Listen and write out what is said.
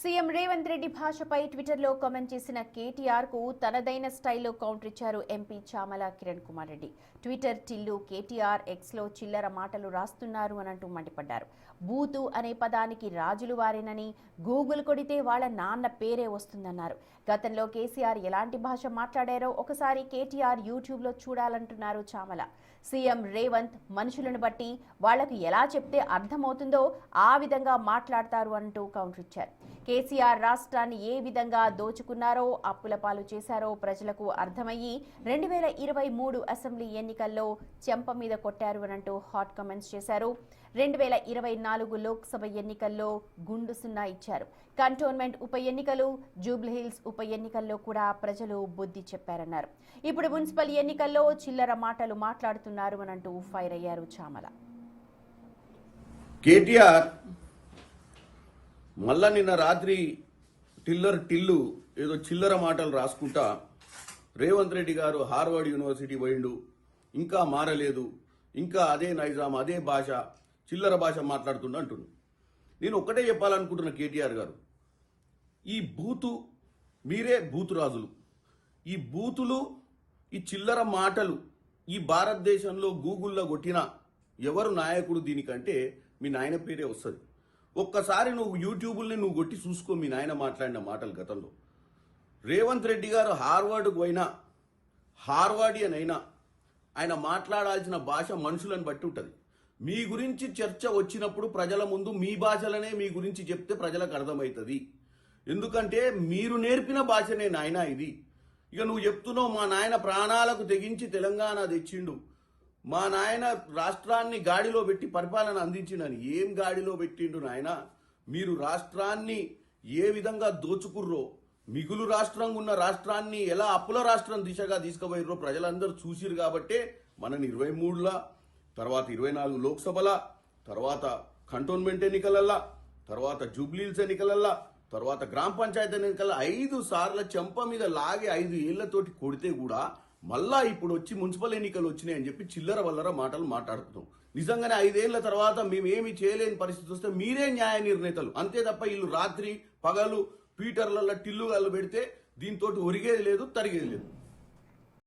CM Revanth Reddy భాషపై ట్విట్టర్లో comment చేసిన కేటీఆర్ కు తనదైన స్టైల్లో కౌంటర్ ఇచ్చారు ఎంపీ చామల కిరణ్ కుమార్ రెడ్డి. ట్విట్టర్ టిల్లు కేటీఆర్ ఎక్స్లో చిల్లర మాటలు రాస్తున్నారు అనంటూ మండిపడ్డారు. బూతు అనే పదానికి రాజులు వారేనని, గూగుల్ కొడితే వాళ్ళ నాన్న పేరే వస్తుందన్నారు. గతంలో కేసీఆర్ ఎలాంటి భాష మాట్లాడారో ఒకసారి కేటీఆర్ యూట్యూబ్లో చూడాలంటున్నారు చామల. సీఎం రేవంత్ మనుషులను బట్టి వాళ్లకు ఎలా చెప్తే అర్థమవుతుందో ఆ విధంగా మాట్లాడతారు అంటూ కౌంటర్ ఇచ్చారు. కేసీఆర్ రాష్ట్రాన్ని ఏ విధంగా దోచుకున్నారో, అప్పుల పాలు చేశారో ప్రజలకు అర్థమయ్యి 2023 అసెంబ్లీ ఎన్నికల్లో చెంప మీద కొట్టారు అనంటూ హాట్ కామెంట్స్ చేశారు. 2024 లోక్సభ ఎన్నికల్లో గుండు సున్నా ఇచ్చారు. కంటోన్మెంట్ ఉప ఎన్నికలు, జూబ్లీహిల్స్ ఉప ఎన్నికల్లో కూడా ప్రజలు బుద్ధి చెప్పారన్నారు. ఇప్పుడు మున్సిపల్ ఎన్నికల్లో చిల్లర మాటలు మాట్లాడుతున్నారు అనంటూ ఫైర్ అయ్యారు చామల. కేటీఆర్ మళ్ళా నిన్న రాత్రి టిల్లు ఏదో చిల్లర మాటలు రాసుకుంటా రేవంత్ రెడ్డి గారు హార్వర్డ్ యూనివర్సిటీ పోయిండు, ఇంకా మారలేదు, ఇంకా అదే నైజాం, అదే భాష, చిల్లర భాష మాట్లాడుతుండ అంటున్నాను. నేను ఒక్కటే చెప్పాలనుకుంటున్నా కేటీఆర్ గారు, ఈ బూతు మీరే బూతు రాజులు. ఈ బూతులు, ఈ చిల్లర మాటలు ఈ భారతదేశంలో గూగుల్లో కొట్టిన ఎవరు నాయకుడు దీనికంటే మీ నాయన పేరే వస్తుంది. ఒక్కసారి నువ్వు యూట్యూబ్ని నువ్వు కొట్టి చూసుకో మీ నాయన మాట్లాడిన మాటలు. గతంలో రేవంత్ రెడ్డి గారు హార్వర్డ్కు పోయినా, హార్వర్డియన్ అయినా ఆయన మాట్లాడాల్సిన భాష మనుషులను బట్టి ఉంటుంది. మీ గురించి చర్చ వచ్చినప్పుడు ప్రజల ముందు మీ భాషలనే మీ గురించి చెప్తే ప్రజలకు అర్థమవుతుంది. ఎందుకంటే మీరు నేర్పిన భాషనే నాయన ఇది. ఇక నువ్వు చెప్తున్నావు మా నాయన ప్రాణాలకు తెగించి తెలంగాణ తెచ్చిండు, మా నాయన రాష్ట్రాన్ని గాడిలో పెట్టి పరిపాలన అందించిండని. ఏం గాడిలో పెట్టిండు నాయన? మీరు రాష్ట్రాన్ని ఏ విధంగా దోచుకుర్రో, మిగులు రాష్ట్రంగా ఉన్న రాష్ట్రాన్ని ఎలా అప్పుల రాష్ట్రం దిశగా తీసుకుపోయిర్రో ప్రజలందరూ చూసిరు. కాబట్టే మనని 23ల తర్వాత 24 లోక్సభల తర్వాత కంటోన్మెంట్ ఎన్నికలల్లా, తర్వాత జూబ్లీహిల్స్ ఎన్నికలల్లా, తర్వాత గ్రామ పంచాయతీ ఎన్నికల 5 సార్ల చెంప మీద లాగి 5 ఏళ్లతోటి కొడితే కూడా మళ్ళా ఇప్పుడు వచ్చి మున్సిపల్ ఎన్నికలు వచ్చినాయని చెప్పి చిల్లర వల్లర మాటలు మాట్లాడుతున్నాం. నిజంగానే 5 ఏళ్ల తర్వాత మేమేమి చేయలేని పరిస్థితి వస్తే మీరే న్యాయ నిర్ణేతలు. అంతే తప్ప వీళ్ళు రాత్రి పగలు ట్విట్టర్లలో టిల్లుగాళ్ళు పెడితే దీంతో ఒరిగేది లేదు, తరిగేది లేదు.